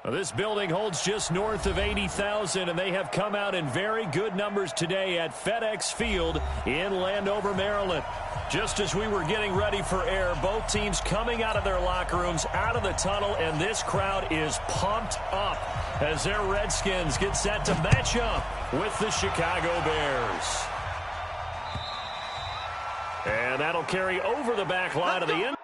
Well, this building holds just north of 80,000, and they have come out in very good numbers today at FedEx Field in Landover, Maryland. Just as we were getting ready for air, both teams coming out of their locker rooms, out of the tunnel, and this crowd is pumped up as their Redskins get set to match up with the Chicago Bears. And that'll carry over the back line of the end.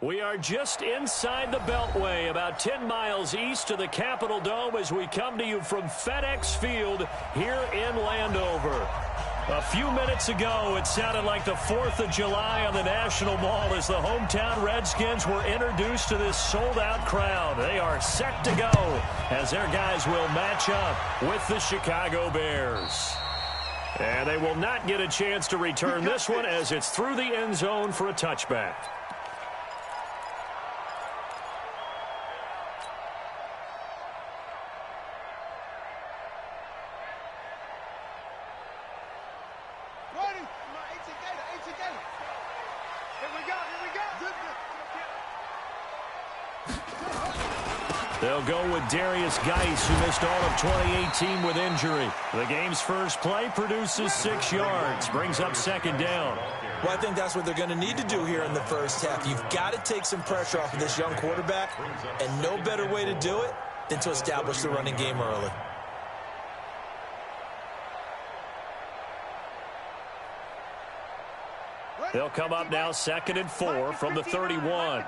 We are just inside the Beltway, about 10 miles east of the Capitol Dome as we come to you from FedEx Field here in Landover. A few minutes ago, it sounded like the 4th of July on the National Mall as the hometown Redskins were introduced to this sold-out crowd. They are set to go as their guys will match up with the Chicago Bears. And they will not get a chance to return this one as it's through the end zone for a touchback. They'll go with Darius Geis, who missed all of 2018 with injury. The game's first play produces 6 yards, brings up second down. Well, I think that's what they're going to need to do here in the first half. You've got to take some pressure off of this young quarterback, and no better way to do it than to establish the running game early. They'll come up now 2nd and 4 from the 31.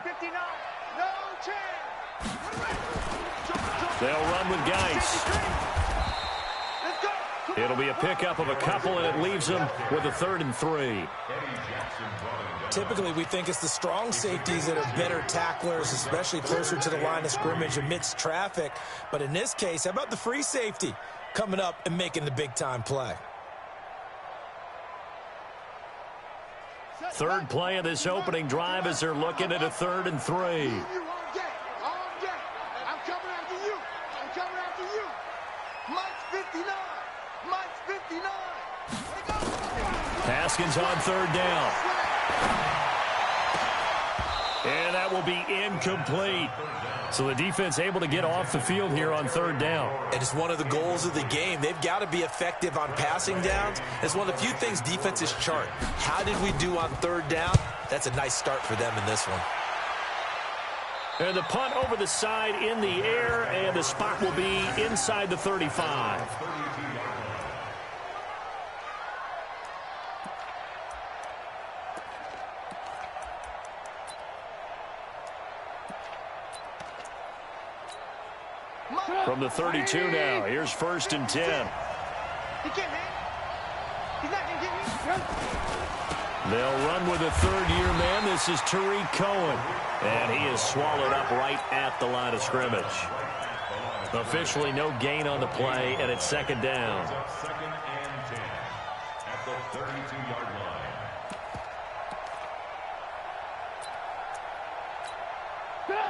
They'll run with Geis. It'll be a pickup of a couple, and it leaves them with a 3rd and 3. Typically, we think it's the strong safeties that are better tacklers, especially closer to the line of scrimmage amidst traffic. But in this case, how about the free safety coming up and making the big-time play? Third play of this opening drive as they're looking at a 3rd and 3. Haskins on 3rd down. And that will be incomplete. So the defense able to get off the field here on 3rd down. And it's one of the goals of the game. They've got to be effective on passing downs. It's one of the few things defenses chart. How did we do on 3rd down? That's a nice start for them in this one. And the punt over the side in the air, and the spot will be inside the 35. From the 32 now, here's 1st and 10. They'll run with a third-year man. This is Tariq Cohen. And he is swallowed up right at the line of scrimmage. Officially no gain on the play, and it's 2nd down. Second and 10 at the 32-yard line.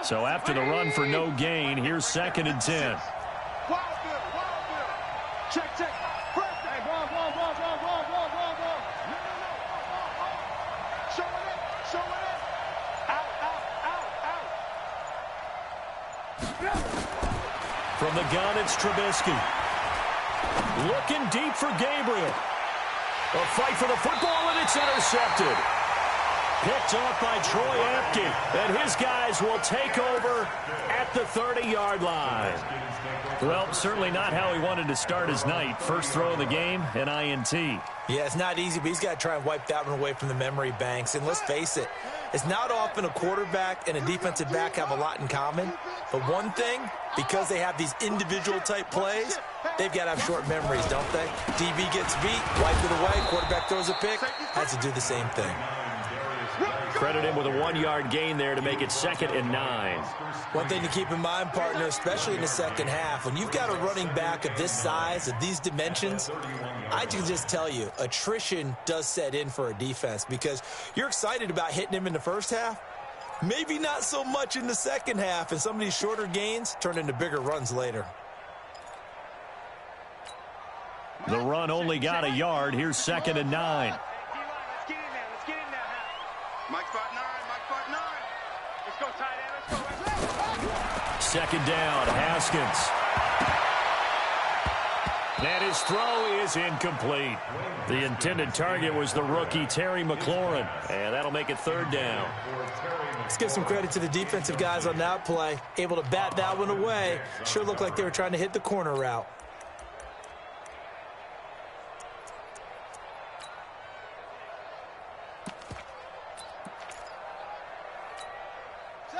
So after the run for no gain, here's 2nd and 10. Check, check. Hey, ball. Show it. Out. From the gun, it's Trubisky. Looking deep for Gabriel. A fight for the football, and it's intercepted. Picked off by Troy Apke, and his guys will take over at the 30-yard line. Well, certainly not how he wanted to start his night. First throw of the game, an INT. Yeah, it's not easy, but he's got to try and wipe that one away from the memory banks. And let's face it, it's not often a quarterback and a defensive back have a lot in common. But one thing, because they have these individual type plays, they've got to have short memories, don't they? DB gets beat, wipe it away, quarterback throws a pick, has to do the same thing. Credit him with a 1-yard gain there to make it 2nd and 9. One thing to keep in mind, partner, especially in the second half, when you've got a running back of this size, of these dimensions, I can just tell you, attrition does set in for a defense because you're excited about hitting him in the first half. Maybe not so much in the second half, and some of these shorter gains turn into bigger runs later. The run only got a yard. Here's 2nd and 9. Mike spot 9. Let's go tight end. Let's go. 2nd down, Haskins. And his throw is incomplete. The intended target was the rookie Terry McLaurin, and that'll make it 3rd down. Let's give some credit to the defensive guys on that play. Able to bat that one away. Sure looked like they were trying to hit the corner route.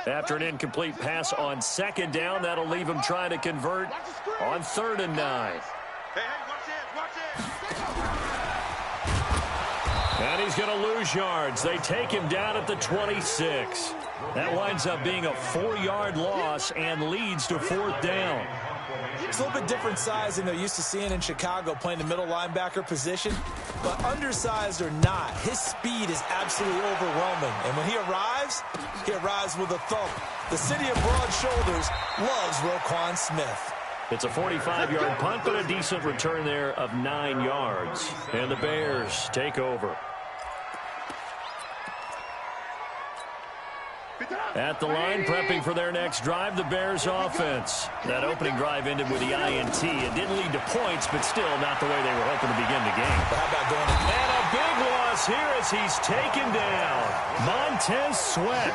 After an incomplete pass on 2nd down, that'll leave him trying to convert on 3rd and 9. Hey, watch this. And he's going to lose yards. They take him down at the 26. That winds up being a 4-yard loss and leads to 4th down. It's a little bit different size than they're used to seeing in Chicago, playing the middle linebacker position. But undersized or not, his speed is absolutely overwhelming. And when he arrives with a thump. The city of broad shoulders loves Roquan Smith. It's a 45-yard punt, but a decent return there of 9 yards. And the Bears take over. At the line, prepping for their next drive, the Bears offense. That opening drive ended with the INT. It didn't lead to points, but still not the way they were hoping to begin the game. How about going to... And a big loss here as he's taken down. Montez Sweat.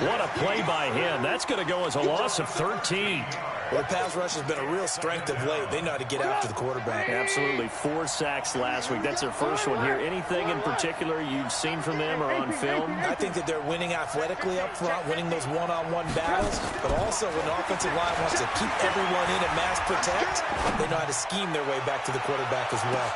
What a play by him. That's going to go as a loss of 13. Well, the pass rush has been a real strength of late. They know how to get after the quarterback. Absolutely. 4 sacks last week. That's their first one here. Anything in particular you've seen from them or on film? I think that they're winning athletically up front, winning those one-on-one battles, but also when the offensive line wants to keep everyone in and mass protect, they know how to scheme their way back to the quarterback as well.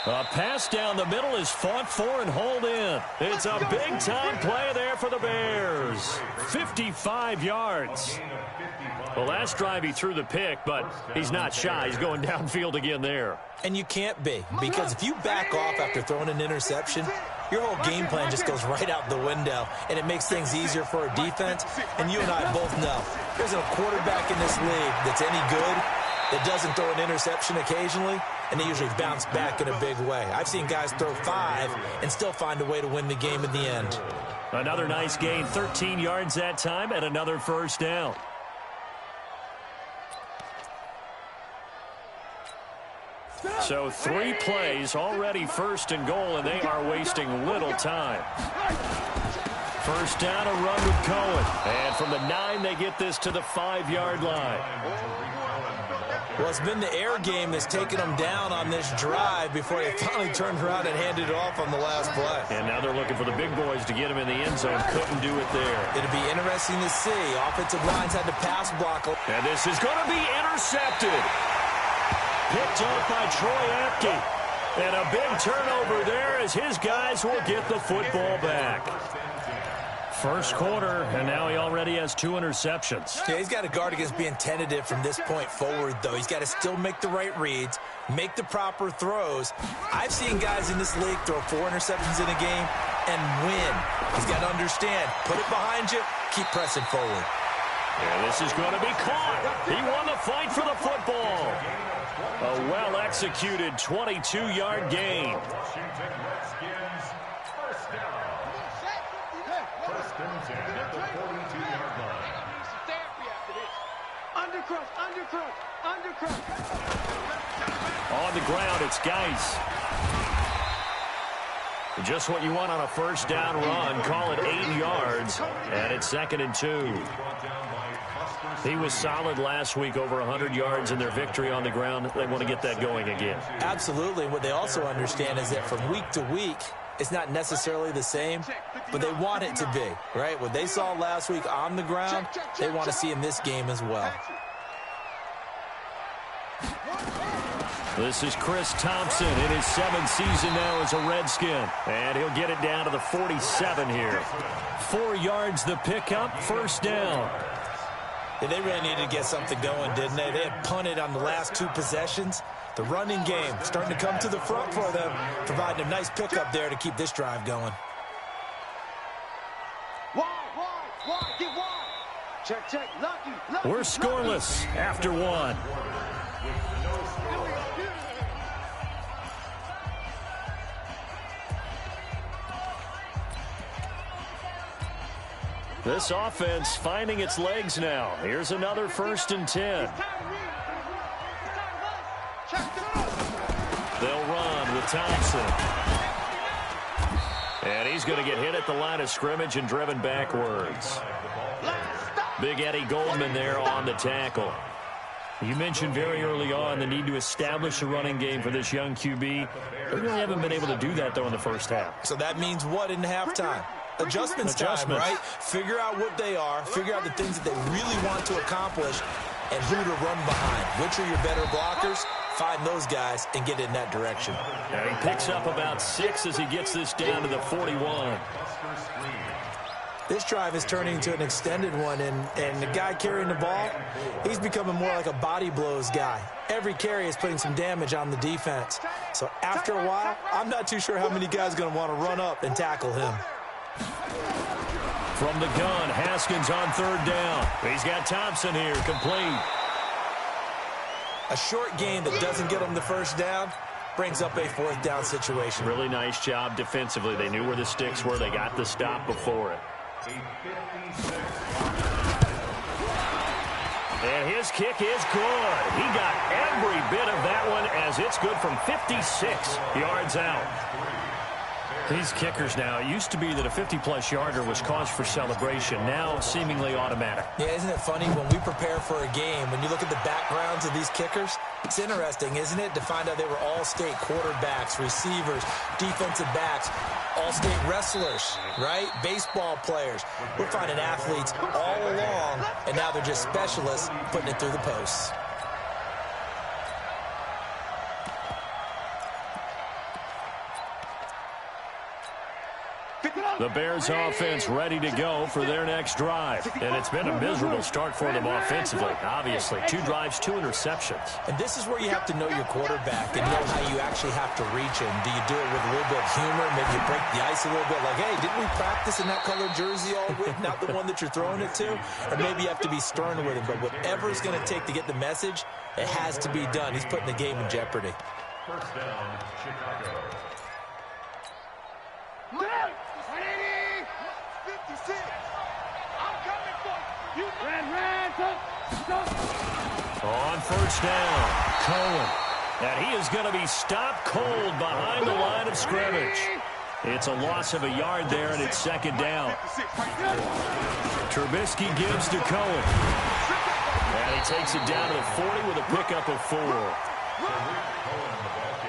A pass down the middle is fought for and hauled in. It's a big-time play there for the Bears. 55 yards. Well, last drive he threw the pick, but he's not shy. He's going downfield again there. And you can't be, because if you back off after throwing an interception, your whole game plan just goes right out the window, and it makes things easier for a defense. And you and I both know there's a quarterback in this league that's any good that doesn't throw an interception occasionally, and they usually bounce back in a big way. I've seen guys throw 5 and still find a way to win the game in the end. Another nice gain, 13 yards that time, and another first down. So 3 plays, already 1st and goal, and they are wasting little time. First down, a run with Cohen. And from the 9, they get this to the 5-yard line. Well, it's been the air game that's taken them down on this drive before they finally turned around and handed it off on the last play. And now they're looking for the big boys to get him in the end zone. Couldn't do it there. It'll be interesting to see. Offensive lines had to pass block. And this is going to be intercepted. Picked off by Troy Apke. And a big turnover there as his guys will get the football back. First quarter, and now he already has 2 interceptions. Yeah, he's got to guard against being tentative from this point forward, though. He's got to still make the right reads, make the proper throws. I've seen guys in this league throw 4 interceptions in a game and win. He's got to understand, put it behind you, keep pressing forward. And this is going to be caught. He won the fight for the football. A well-executed 22-yard gain. Washington Redskins, first down. First and 10 at the 42-yard line. Undercrush. On the ground, it's Geis. Just what you want on a first down run. Call it 8 yards, and it's 2nd and 2. He was solid last week, over 100 yards in their victory on the ground. They want to get that going again. Absolutely. What they also understand is that from week to week, it's not necessarily the same, but they want it to be, right? What they saw last week on the ground, they want to see in this game as well. This is Chris Thompson in his 7th season now as a Redskin. And he'll get it down to the 47 here. 4 yards the pickup, first down. Yeah, they really needed to get something going, didn't they? They had punted on the last 2 possessions. The running game starting to come to the front for them, providing a nice pickup there to keep this drive going. Check. Lucky. We're scoreless after 1. This offense finding its legs now. Here's another 1st and 10. They'll run with Thompson. And he's going to get hit at the line of scrimmage and driven backwards. Big Eddie Goldman there on the tackle. You mentioned very early on the need to establish a running game for this young QB. They really haven't been able to do that, though, in the first half. So that means what in halftime? Adjustments time, right? Figure out what they are, figure out the things that they really want to accomplish, and who to run behind. Which are your better blockers? Find those guys and get in that direction. And he picks up about 6 as he gets this down to the 41. This drive is turning into an extended one, and the guy carrying the ball, he's becoming more like a body blows guy. Every carry is putting some damage on the defense. So after a while, I'm not too sure how many guys are going to want to run up and tackle him. From the gun, Haskins on 3rd down. He's got Thompson here, complete. A short gain that doesn't get him the first down brings up a 4th down situation. Really nice job defensively. They knew where the sticks were. They got the stop before it. And his kick is good. He got every bit of that one as it's good from 56 yards out. These kickers now, it used to be that a 50-plus yarder was cause for celebration. Now, seemingly automatic. Yeah, isn't it funny when we prepare for a game, when you look at the backgrounds of these kickers, it's interesting, isn't it, to find out they were all-state quarterbacks, receivers, defensive backs, all-state wrestlers, right? Baseball players. We're finding athletes all along, and now they're just specialists putting it through the posts. The Bears offense ready to go for their next drive. And it's been a miserable start for them offensively, obviously. 2 drives, 2 interceptions. And this is where you have to know your quarterback and know how you actually have to reach him. Do you do it with a little bit of humor? Maybe you break the ice a little bit like, hey, didn't we practice in that colored jersey all week? Not the one that you're throwing it to? Or maybe you have to be stern with him. But whatever it's going to take to get the message, it has to be done. He's putting the game in jeopardy. First down, Chicago. On first down, Cohen. And he is going to be stopped cold behind the line of scrimmage. It's a loss of a yard there, and it's 2nd down. Trubisky gives to Cohen. And he takes it down to the 40 with a pickup of 4.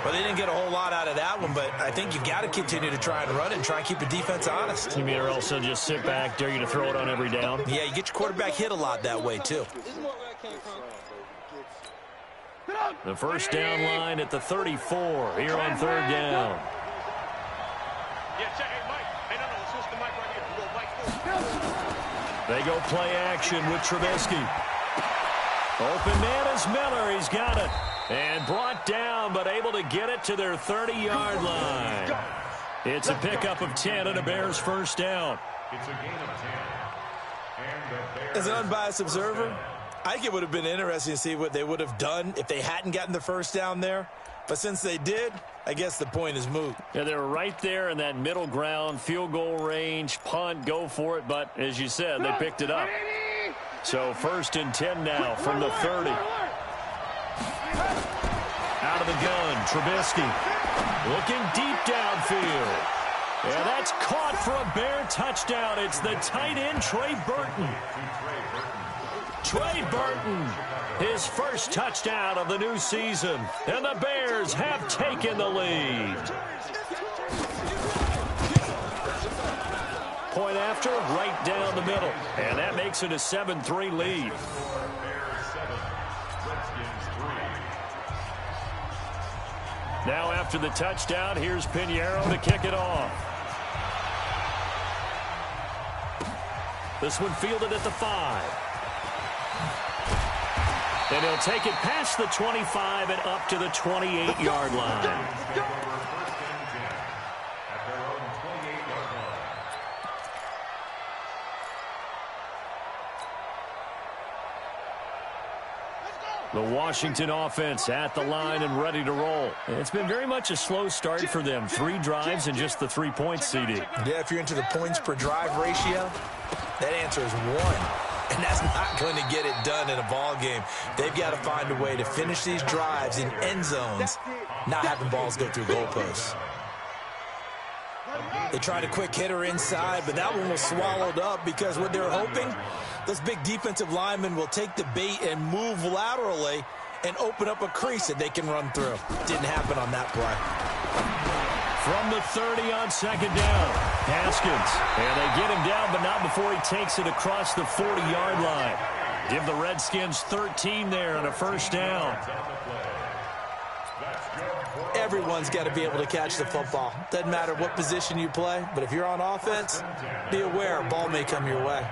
Well, they didn't get a whole lot out of that one, but I think you've got to continue to try and run it and try and keep the defense honest. You mean or else they'll just sit back, dare you to throw it on every down? Yeah, you get your quarterback hit a lot that way, too. The first down line at the 34 here on 3rd down. They go play action with Trubisky. Open man is Miller. He's got it. And brought down, but able to get it to their 30-yard line. It's a pickup of 10 and a Bears first down. It's a gain of 10. As an unbiased observer, I think it would have been interesting to see what they would have done if they hadn't gotten the first down there. But since they did, I guess the point is moot. Yeah, they were right there in that middle ground, field goal range, punt, go for it. But as you said, they picked it up. So 1st and 10 now from the 30. Out of the gun, Trubisky looking deep downfield. Yeah, that's caught for a Bear touchdown. It's the tight end, Trey Burton. Trey Burton, his first touchdown of the new season. And the Bears have taken the lead. Point after, right down the middle. And that makes it a 7-3 lead. Now after the touchdown, here's Pinheiro to kick it off. This one fielded at the 5. And he'll take it past the 25 and up to the 28-yard line. The Washington offense at the line and ready to roll. It's been very much a slow start for them. 3 drives and just the 3 points, CD. Yeah, if you're into the points per drive ratio, that answer is 1. And that's not going to get it done in a ball game. They've got to find a way to finish these drives in end zones, not having balls go through goalposts. They tried a quick hitter inside, but that one was swallowed up because what they're hoping, those big defensive linemen will take the bait and move laterally and open up a crease that they can run through. Didn't happen on that play. From the 30 on 2nd down, Haskins. And they get him down, but not before he takes it across the 40-yard line. Give the Redskins 13 there on a 1st down. Everyone's got to be able to catch the football. Doesn't matter what position you play, but if you're on offense, be aware a ball may come your way.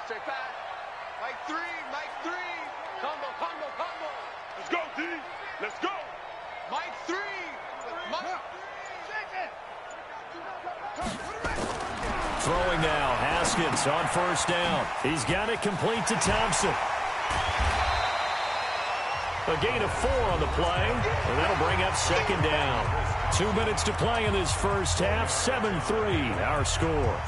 Check pass. Mike 3. Combo. Let's go, D. Let's go. Mike 3. Throwing now, Haskins on 1st down. He's got it complete to Thompson. A gain of 4 on the play, and that'll bring up 2nd down. 2 minutes to play in this first half. 7-3, our score.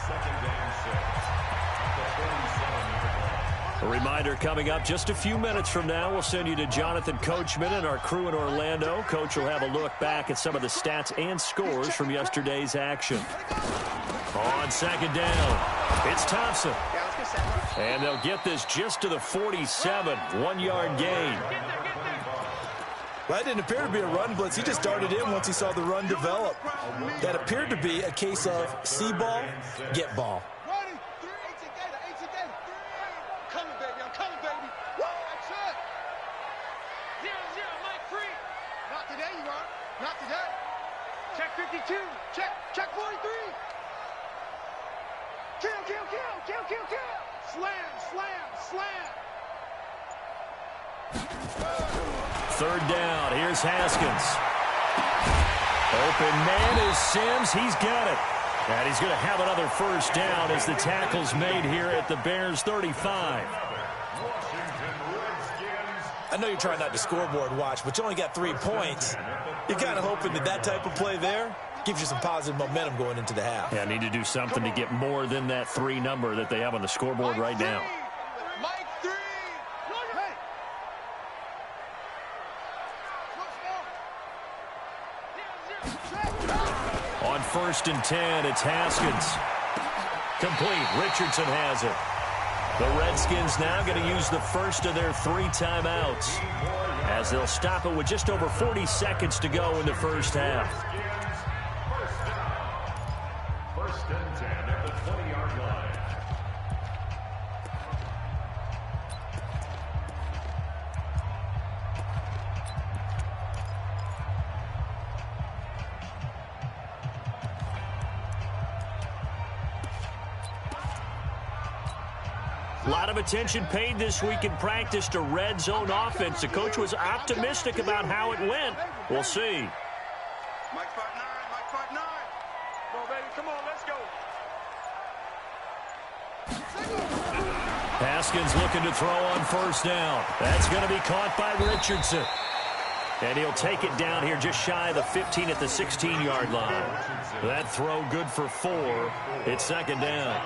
A reminder coming up just a few minutes from now, we'll send you to Jonathan Coachman and our crew in Orlando. Coach will have a look back at some of the stats and scores from yesterday's action. On 2nd down, it's Thompson. And they'll get this just to the 47, 1-yard gain. Well, that didn't appear to be a run blitz. He just darted in once he saw the run develop. That appeared to be a case of see ball, get ball. Not today. Check 52. Check 43. Kill. Slam. 3rd down. Here's Haskins. Open man is Sims. He's got it. And he's going to have another 1st down as the tackle's made here at the Bears 35. I know you're trying not to scoreboard watch, but you only got 3 points. You're kind of hoping that type of play there gives you some positive momentum going into the half. Yeah, need to do something to get more than that 3 number that they have on the scoreboard right now. Mike 3. On 1st and 10, it's Haskins. Complete. Richardson has it. The Redskins now going to use the first of their 3 timeouts as they'll stop it with just over 40 seconds to go in the first half. 1st and 10 at the 20-yard line. A lot of attention paid this week in practice to red zone offense. The coach was optimistic about how it went. We'll see. Mike 5-9, Mike 5-9. Come on, baby, come on, let's go. Haskins looking to throw on first down. That's going to be caught by Richardson. And he'll take it down here just shy of the 15 at the 16-yard line. That throw good for 4. It's second down.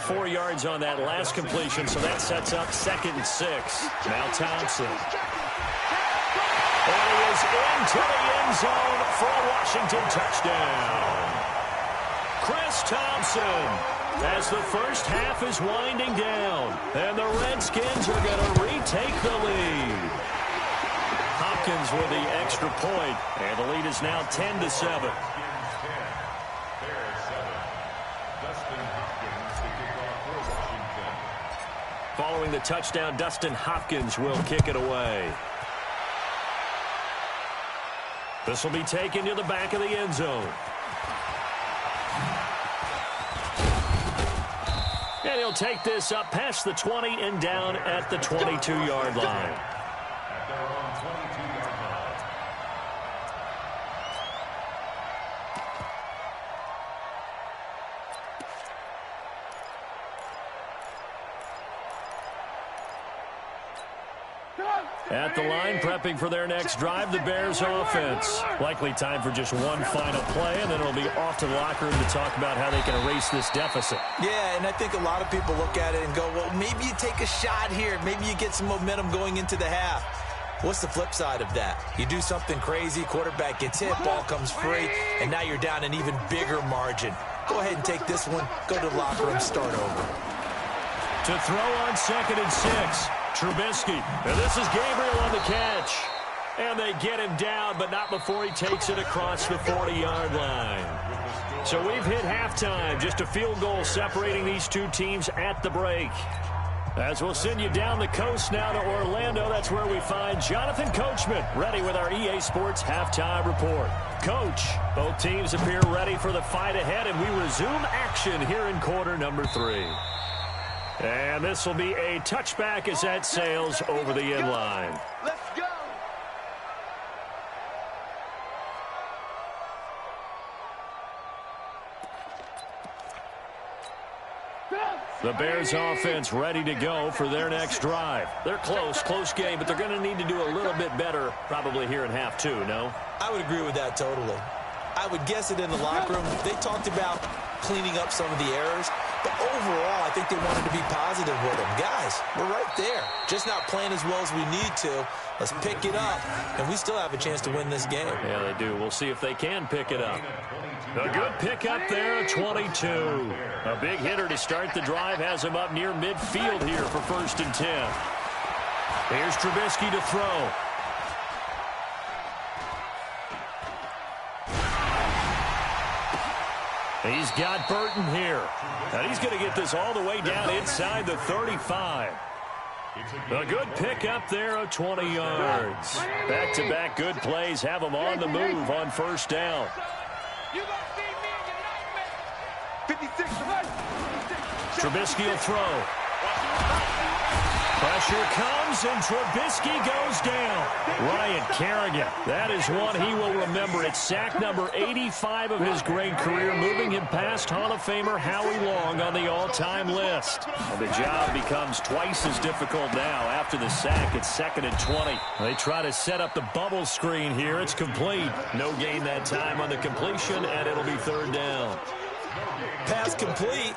4 yards on that last completion, so that sets up 2nd and 6. Now Thompson. And he is into the end zone for a Washington touchdown. Chris Thompson, as the first half is winding down, and the Redskins are going to retake the lead. Hopkins with the extra point, and the lead is now 10-7. Following the touchdown, Dustin Hopkins will kick it away. This will be taken to the back of the end zone. And he'll take this up past the 20 and down at the 22-yard line. At the line, prepping for their next drive, the Bears offense. Likely time for just one final play, and then it'll be off to the locker room to talk about how they can erase this deficit. Yeah, and I think a lot of people look at it and go, well, maybe you take a shot here. Maybe you get some momentum going into the half. What's the flip side of that? You do something crazy, quarterback gets hit, ball comes free, and now you're down an even bigger margin. Go ahead and take this one, go to the locker room, start over. To throw on 2nd and 6. Trubisky, and this is Gabriel on the catch. And they get him down, but not before he takes it across the 40-yard line. So we've hit halftime, just a field goal separating these two teams at the break. As we'll send you down the coast now to Orlando, that's where we find Jonathan Coachman, ready with our EA Sports Halftime Report. Coach, both teams appear ready for the fight ahead, and we resume action here in quarter number 3. And this will be a touchback as that sails over the end line. Let's go. The Bears offense ready to go for their next drive. They're close game, but they're going to need to do a little bit better probably here in half 2, no? I would agree with that totally. I would guess it in the locker room. They talked about cleaning up some of the errors, but overall, I think they wanted to be positive with them. Guys, we're right there. Just not playing as well as we need to. Let's pick it up, and we still have a chance to win this game. Yeah, they do. We'll see if they can pick it up. A good pickup there at 22. A big hitter to start the drive has him up near midfield here for 1st and 10. Here's Trubisky to throw. He's got Burton here. And he's going to get this all the way down inside the 35. A good pickup there of 20 yards. Back-to-back good plays have him on the move on 1st down. Trubisky will throw. Pressure comes, and Trubisky goes down. Ryan Kerrigan, that is one he will remember. It's sack number 85 of his great career, moving him past Hall of Famer Howie Long on the all-time list. And the job becomes twice as difficult now. After the sack, it's 2nd and 20. They try to set up the bubble screen here. It's complete. No gain that time on the completion, and it'll be 3rd down. Pass complete,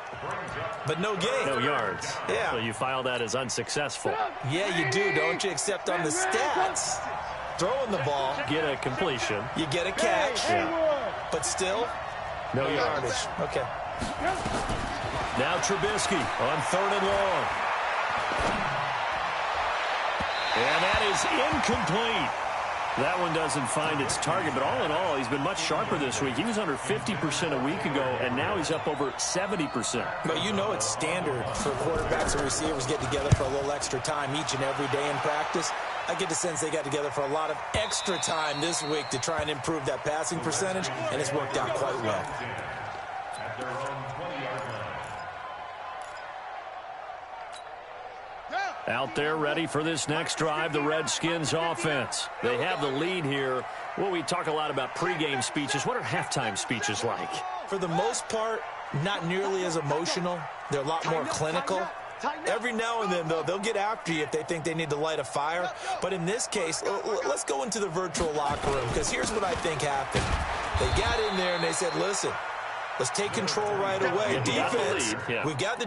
but no gain. No yards. Yeah. So you file that as unsuccessful. Yeah, you do, don't you? Except on the stats. Throwing the ball. Get a completion. You get a catch. Yeah. But still, no yardage. Okay. Now Trubisky on 3rd and long. And that is incomplete. That one doesn't find its target, but all in all, he's been much sharper this week. He was under 50% a week ago, and now he's up over 70%. But you know it's standard for quarterbacks and receivers get together for a little extra time each and every day in practice. I get the sense they got together for a lot of extra time this week to try and improve that passing percentage, and it's worked out quite well. Out there ready for this next drive, the Redskins offense. They have the lead here. Well, we talk a lot about pregame speeches. What are halftime speeches like? For the most part, not nearly as emotional. They're a lot more clinical. Every now and then, though, they'll get after you if they think they need to light a fire. But in this case, let's go into the virtual locker room, because here's what I think happened. They got in there and they said, listen, let's take control right away. Defense, we got the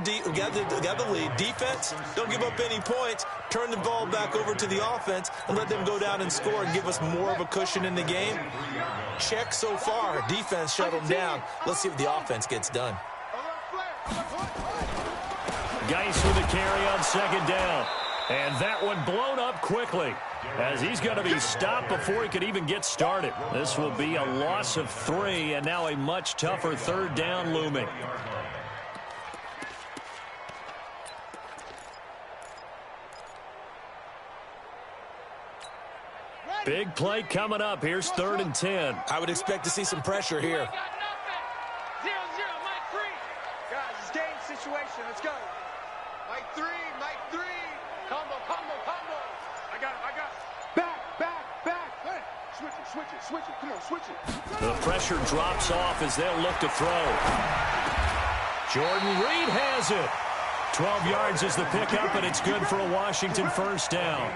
lead. Defense, don't give up any points. Turn the ball back over to the offense and let them go down and score and give us more of a cushion in the game. Check so far. Defense shut them down. Let's see if the offense gets done. Geis with a carry on second down. And that one blown up quickly, as he's going to be stopped before he could even get started. This will be a loss of 3, and now a much tougher third down looming. Big play coming up. Here's 3rd and 10. I would expect to see some pressure here. 0-0, Mike 3. Guys, it's game situation. Let's go. Mike 3. Combo. I got him. Back. Switch it. Come on, switch it. The pressure drops off as they'll look to throw. Jordan Reed has it. 12 yards is the pickup, and it's good for a Washington first down.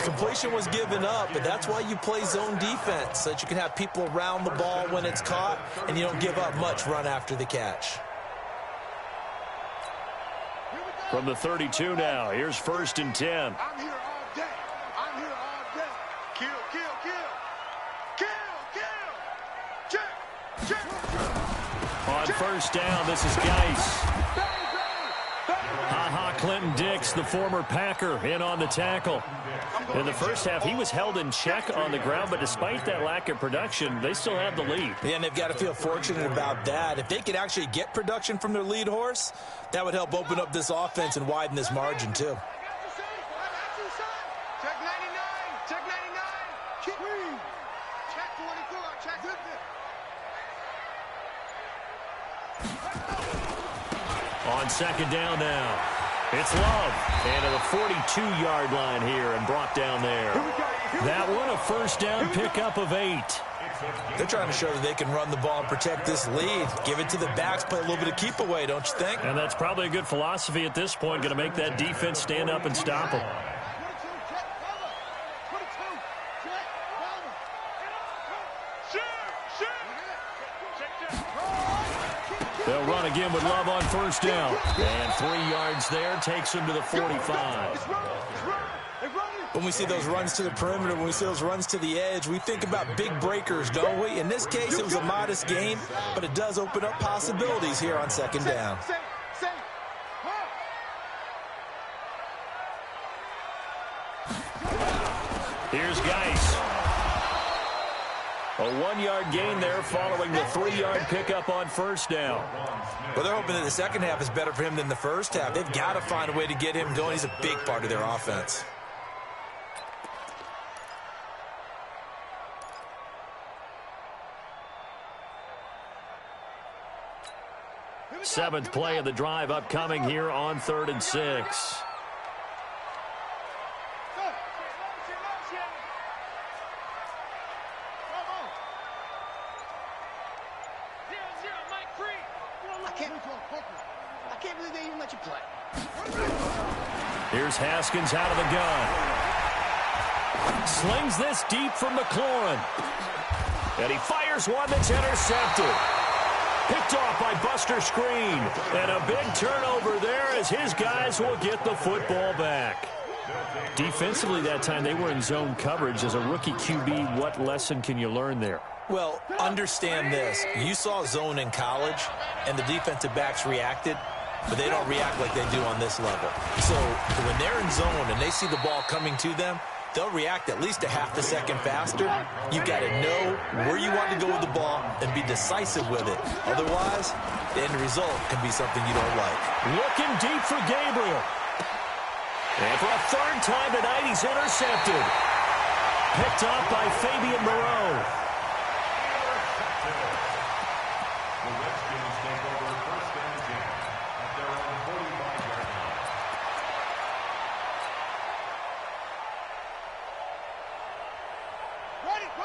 Completion was given up, but that's why you play zone defense, so that you can have people around the ball when it's caught, and you don't give up much run after the catch. From the 32 now, here's 1st and 10. I'm here all day. Kill. Check. On first down, this is Geis. Clinton Dix, the former Packer, in on the tackle. In the first half, he was held in check on the ground, but despite that lack of production, they still have the lead. Yeah, and they've got to feel fortunate about that. If they could actually get production from their lead horse, that would help open up this offense and widen this margin, too. Check 99. Check 24. Check 50. On second down now, it's Love. And to the 42-yard line here and brought down there. That one, a first down pickup of 8. They're trying to show that they can run the ball and protect this lead. Give it to the backs, play a little bit of keep away, don't you think? And that's probably a good philosophy at this point, going to make that defense stand up and stop them. They'll run again with Love on first down. And 3 yards there takes him to the 45. When we see those runs to the perimeter, when we see those runs to the edge, we think about big breakers, don't we? In this case, it was a modest gain, but it does open up possibilities here on second down. Here's Geis. A 1-yard gain there following the 3-yard pickup on first down. Well, they're hoping that the second half is better for him than the first half. They've got to find a way to get him going. He's a big part of their offense. Seventh play of the drive upcoming here on 3rd and 6. I can't believe they even let you play. Here's Haskins out of the gun. Slings this deep from McLaurin. And he fires one that's intercepted. Picked off by Buster Screen. And a big turnover there as his guys will get the football back. Defensively that time, they were in zone coverage. As a rookie QB, what lesson can you learn there? Well, understand this. You saw zone in college, and the defensive backs reacted, but they don't react like they do on this level. So when they're in zone and they see the ball coming to them, they'll react at least a half a second faster. You've got to know where you want to go with the ball and be decisive with it. Otherwise, the end result can be something you don't like. Looking deep for Gabriel. And for a third time tonight, he's intercepted. Picked up by Fabian Moreau.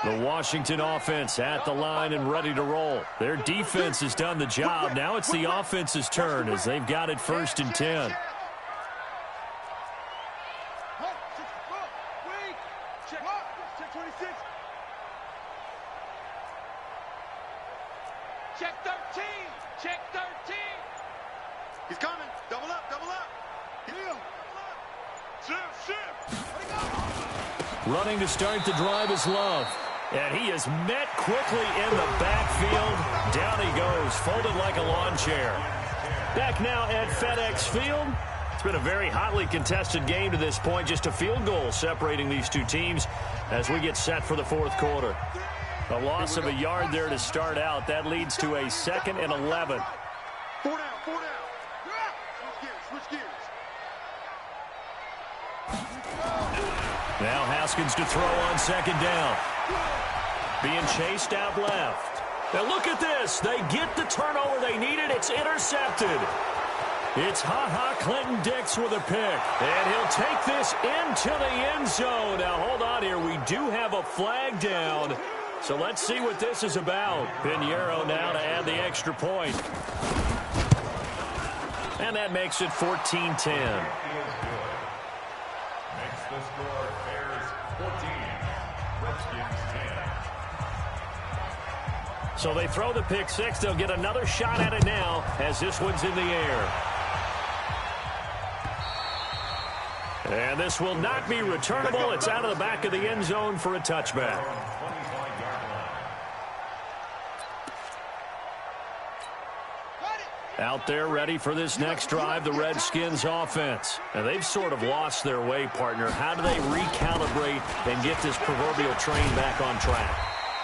The Washington offense at the line and ready to roll. Their defense has done the job. Now it's the offense's turn as they've got it 1st and 10. Check 13. Check 13. He's coming. Double up. Double up. Yeah. Shift. Running to start the drive is Love. And he is met quickly in the backfield. Down he goes, folded like a lawn chair. Back now at FedEx Field. It's been a very hotly contested game to this point. Just a field goal separating these two teams as we get set for the 4th quarter. A loss of a yard there to start out. That leads to a 2nd and 11. 4 down. Switch gears. Now Haskins to throw on 2nd down. Being chased out left. Now look at this. They get the turnover they needed. It's intercepted. It's Ha-Ha Clinton-Dix with a pick. And he'll take this into the end zone. Now hold on here. We do have a flag down. So let's see what this is about. Pinheiro now to add the extra point. And that makes it 14-10. Makes the score Bears 14, Redskins 10. So they throw the pick six. They'll get another shot at it now as this one's in the air. And this will not be returnable. It's out of the back of the end zone for a touchback. Out there ready for this next drive, the Redskins offense. And they've sort of lost their way, partner. How do they recalibrate and get this proverbial train back on track?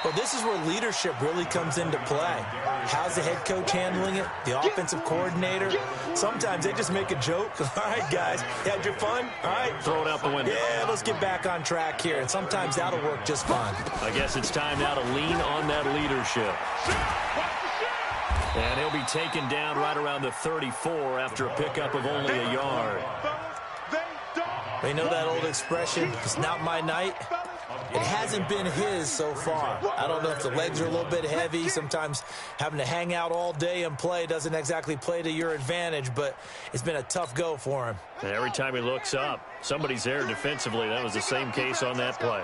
Well, this is where leadership really comes into play. How's the head coach handling it? The offensive coordinator? Sometimes they just make a joke. All right, guys, you had your fun? All right. Throw it out the window. Yeah, let's get back on track here. And sometimes that'll work just fine. I guess it's time now to lean on that leadership. And he'll be taken down right around the 34 after a pickup of only a yard. They know that old expression, it's not my night. It hasn't been his so far. I don't know if the legs are a little bit heavy. Sometimes having to hang out all day and play doesn't exactly play to your advantage, but it's been a tough go for him. And every time he looks up, somebody's there defensively. That was the same case on that play.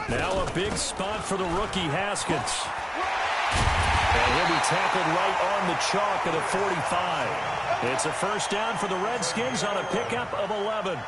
Now a big spot for the rookie Haskins. And he'll be tackled right on the chalk at a 45. It's a first down for the Redskins on a pickup of 11.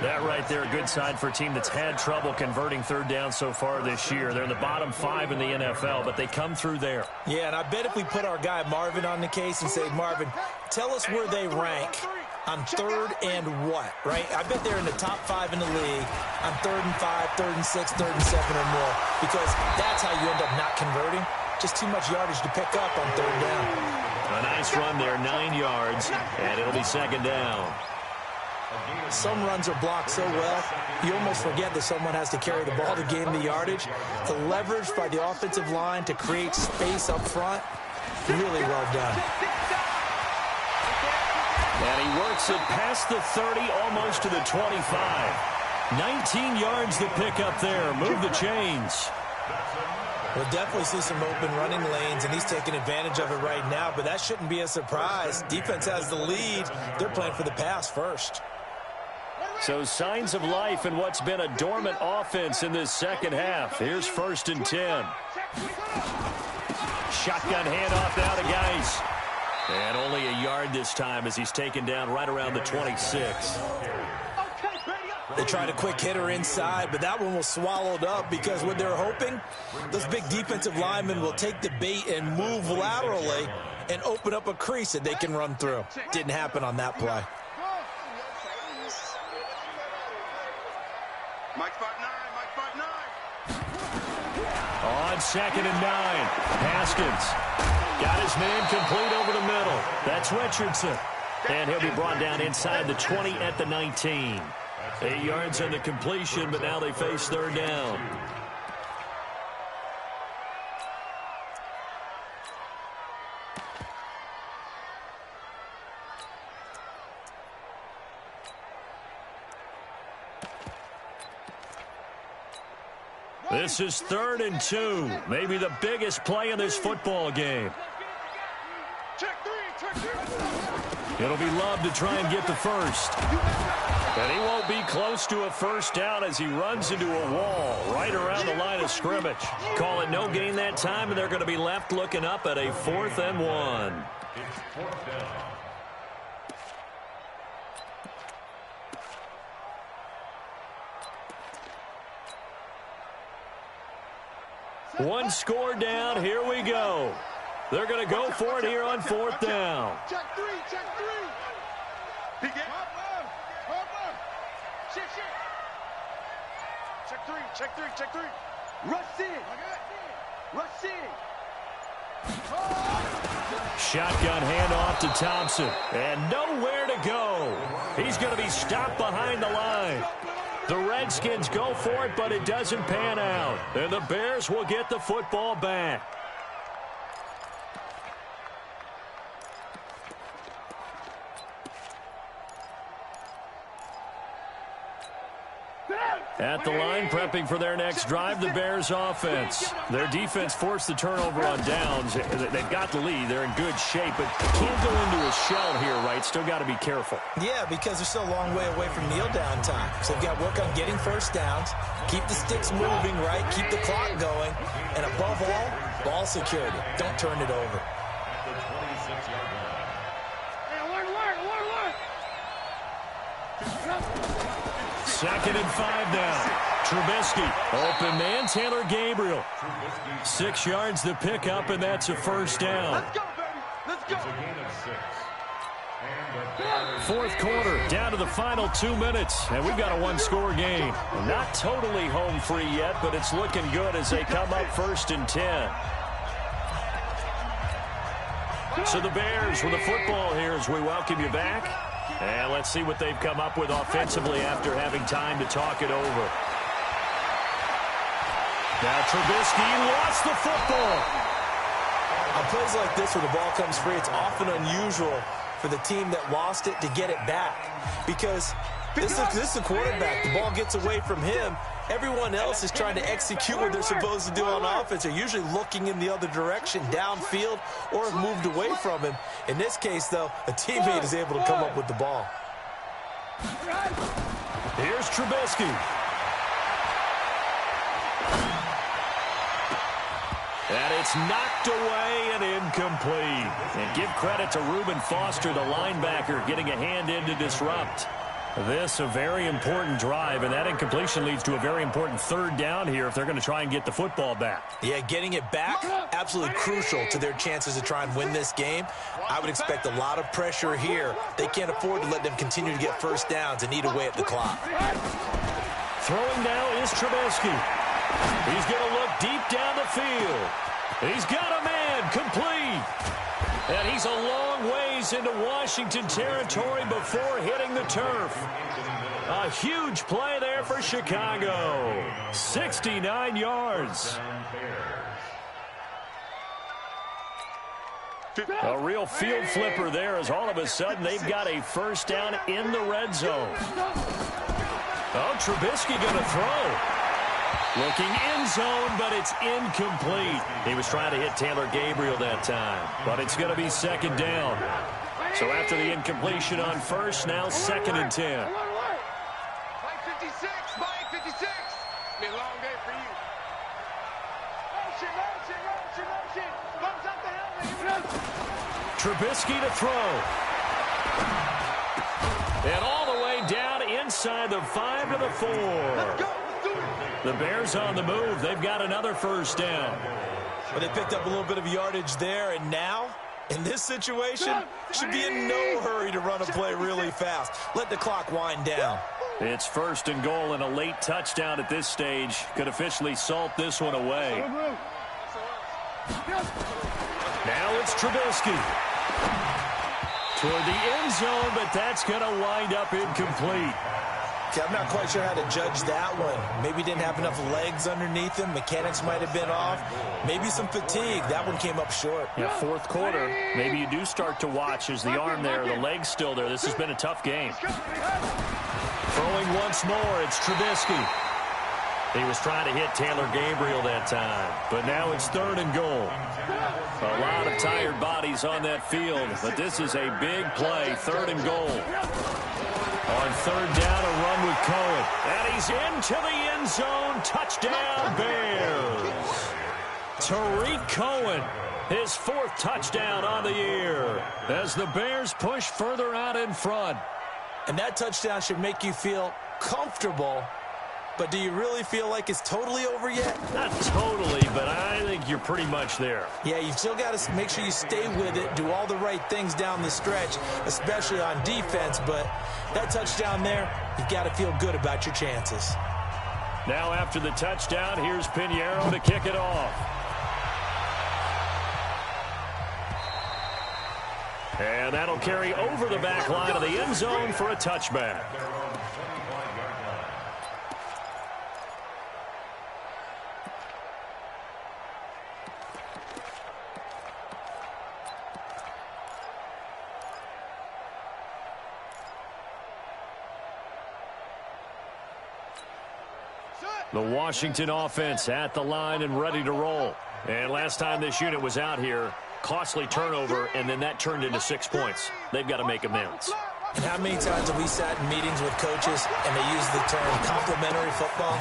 That right there, a good sign for a team that's had trouble converting third down so far this year. They're in the bottom 5 in the NFL, but they come through there. Yeah, and I bet if we put our guy Marvin on the case and say, Marvin, tell us where they rank on 3rd and what, right? I bet they're in the top 5 in the league on 3rd and 5, 3rd and 6, 3rd and 7 or more, because that's how you end up not converting. Just too much yardage to pick up on 3rd down. A nice run there, 9 yards, and it'll be 2nd down. Some runs are blocked so well, you almost forget that someone has to carry the ball to gain the yardage. The leverage by the offensive line to create space up front, really well done. And he works it past the 30, almost to the 25. 19 yards to pick up there. Move the chains. We'll definitely see some open running lanes, and he's taking advantage of it right now, but that shouldn't be a surprise. Defense has the lead. They're playing for the pass first. So signs of life in what's been a dormant offense in this second half. Here's 1st and 10. Shotgun handoff now to Geis. And only a yard this time as he's taken down right around the 26. They tried a quick hitter inside, but that one was swallowed up because what they're hoping, those big defensive linemen will take the bait and move laterally and open up a crease that they can run through. Didn't happen on that play. Mike 5'9", Mike 5'9". On 2nd and 9, Haskins got his man complete over the middle. That's Richardson. And he'll be brought down inside the 20 at the 19. 8 yards on the completion, but now they face 3rd down. This is 3rd and 2. Maybe the biggest play in this football game. It'll be Love to try and get the first. And he won't be close to a first down as he runs into a wall right around the line of scrimmage. Call it no gain that time, and they're going to be left looking up at a 4th and 1. It's 4th down. One score down. Here we go. They're going to go for it here on 4th down. Check 3, check 3. Check 3, check 3, check 3. Rush in. Rush in. Shotgun handoff to Thompson. And nowhere to go. He's going to be stopped behind the line. The Redskins go for it, but it doesn't pan out. And the Bears will get the football back. At the line, prepping for their next drive, the Bears offense. Their defense forced the turnover on downs. They've got the lead. They're in good shape, but can't go into a shell here, right? Still got to be careful. Yeah, because they're still a long way away from kneel down time. So they've got to work on getting first downs, keep the sticks moving, right? Keep the clock going. And above all, ball security. Don't turn it over. At the 26-yard line. Second and 5 down. Trubisky, open man, Taylor Gabriel. 6 yards the pickup, and that's a first down. Let's go, baby. Let's go. It's a gain of 6. And the Bears 4th quarter, down to the final 2 minutes, and we've got a one-score game. Not totally home free yet, but it's looking good as they come up 1st and 10. So the Bears with the football here as we welcome you back. And let's see what they've come up with offensively after having time to talk it over. Now Trubisky lost the football. On plays like this where the ball comes free, it's often unusual for the team that lost it to get it back. Because this is the quarterback. The ball gets away from him. Everyone else is trying to execute what they're supposed to do on offense. They're usually looking in the other direction, downfield, or have moved away from him. In this case, though, a teammate is able to come up with the ball. Here's Trubisky. And it's knocked away and incomplete. And give credit to Reuben Foster, the linebacker, getting a hand in to disrupt. This a very important drive, and that incompletion leads to a very important 3rd down here if they're going to try and get the football back. Yeah, getting it back, absolutely crucial to their chances to try and win this game. I would expect a lot of pressure here. They can't afford to let them continue to get first downs and eat away at the clock. Throwing now is Trubisky. He's going to look deep down the field. He's got a man, complete. And he's a long ways into Washington territory before hitting the turf. A huge play there for Chicago. 69 yards. A real field flipper there as all of a sudden they've got a first down in the red zone. Oh, Trubisky going to throw. Looking in zone, but it's incomplete. He was trying to hit Taylor Gabriel that time, but it's going to be 2nd down. So after the incompletion on 1st, now 2nd and 10. Mike 56, Mike 56. Be a long day for you. Motion. Comes up the helmet. Trubisky to throw. And all the way down inside the 5 to the 4. Let's go. The Bears on the move. They've got another first down. But they picked up a little bit of yardage there, and now, in this situation, should be in no hurry to run a play really fast. Let the clock wind down. It's 1st and goal, and a late touchdown at this stage could officially salt this one away. Now it's Trubisky. Toward the end zone, but that's going to wind up incomplete. I'm not quite sure how to judge that one. Maybe didn't have enough legs underneath him. Mechanics might have been off. Maybe some fatigue. That one came up short. Yeah, 4th quarter. Maybe you do start to watch as the arm there, the leg's still there. This has been a tough game. Throwing once more, it's Trubisky. He was trying to hit Taylor Gabriel that time, but now it's 3rd and goal. A lot of tired bodies on that field, but this is a big play, 3rd and goal. On 3rd down, a run with Cohen, and he's into the end zone. Touchdown, Bears. Tariq Cohen, his 4th touchdown on the year, as the Bears push further out in front. And that touchdown should make you feel comfortable. But do you really feel like it's totally over yet? Not totally, but I think you're pretty much there. Yeah, you've still got to make sure you stay with it, do all the right things down the stretch, especially on defense. But that touchdown there, you've got to feel good about your chances. Now after the touchdown, here's Pinheiro to kick it off. And that'll carry over the back line of the end zone for a touchback. The Washington offense at the line and ready to roll. And last time this unit was out here, costly turnover, and then that turned into 6 points. They've got to make amends. And how many times have we sat in meetings with coaches and they use the term complementary football?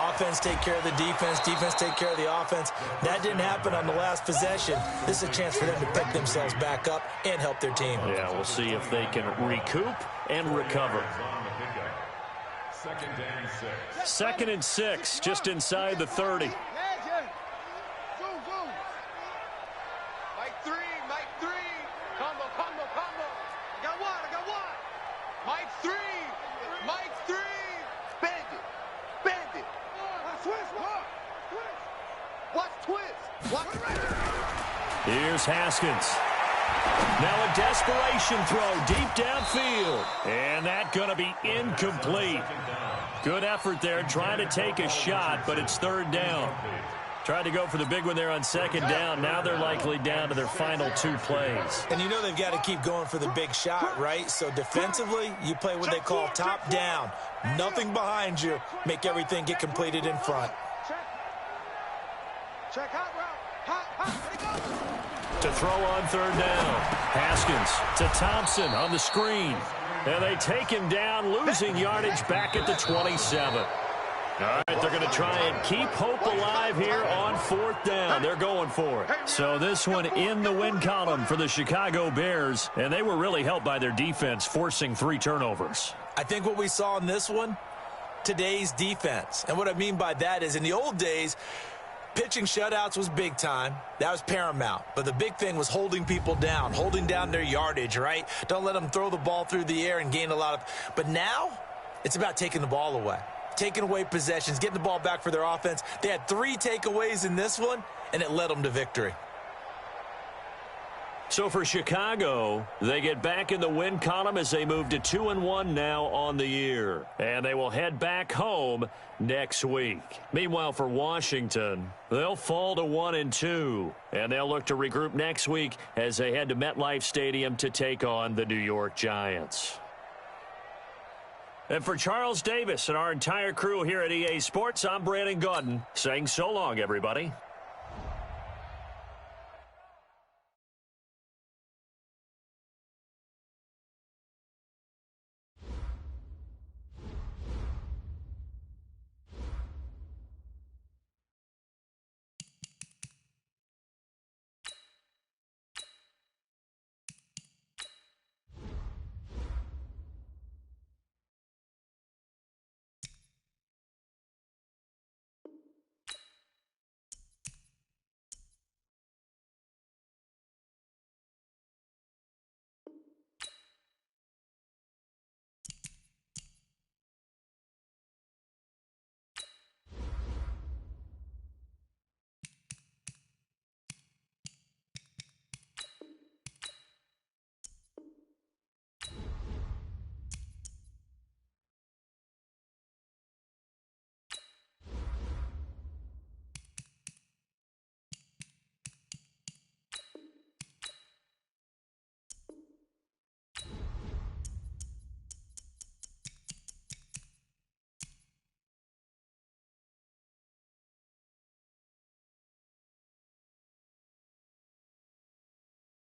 Offense take care of the defense, defense take care of the offense. That didn't happen on the last possession. This is a chance for them to pick themselves back up and help their team. Yeah, we'll see if they can recoup and recover. 2nd and 6, just inside the 30. Mike 3, Mike 3. Combo. I got one. Mike 3. Bend it. Watch twist. Here's Haskins. Now a desperation throw deep downfield. And that going to be incomplete. Good effort there, trying to take a shot, but it's 3rd down. Tried to go for the big one there on 2nd down. Now they're likely down to their final 2 plays. And you know they've got to keep going for the big shot, right? So defensively, you play what they call top down. Nothing behind you. Make everything get completed in front. Check hot route. To throw on 3rd down. Haskins to Thompson on the screen. And they take him down, losing yardage back at the 27. All right, they're going to try and keep hope alive here on 4th down. They're going for it. So this one in the win column for the Chicago Bears, and they were really helped by their defense, forcing 3 turnovers. I think what we saw in this one, today's defense. And what I mean by that is in the old days, pitching shutouts was big time. That was paramount. But the big thing was holding people down, holding down their yardage, right? Don't let them throw the ball through the air and gain a lot of... But now, it's about taking the ball away. Taking away possessions, getting the ball back for their offense. They had 3 takeaways in this one, and it led them to victory. So for Chicago, they get back in the win column as they move to 2-1 now on the year. And they will head back home next week. Meanwhile, for Washington, they'll fall to 1-2. And they'll look to regroup next week as they head to MetLife Stadium to take on the New York Giants. And for Charles Davis and our entire crew here at EA Sports, I'm Brandon Gaudin saying so long, everybody.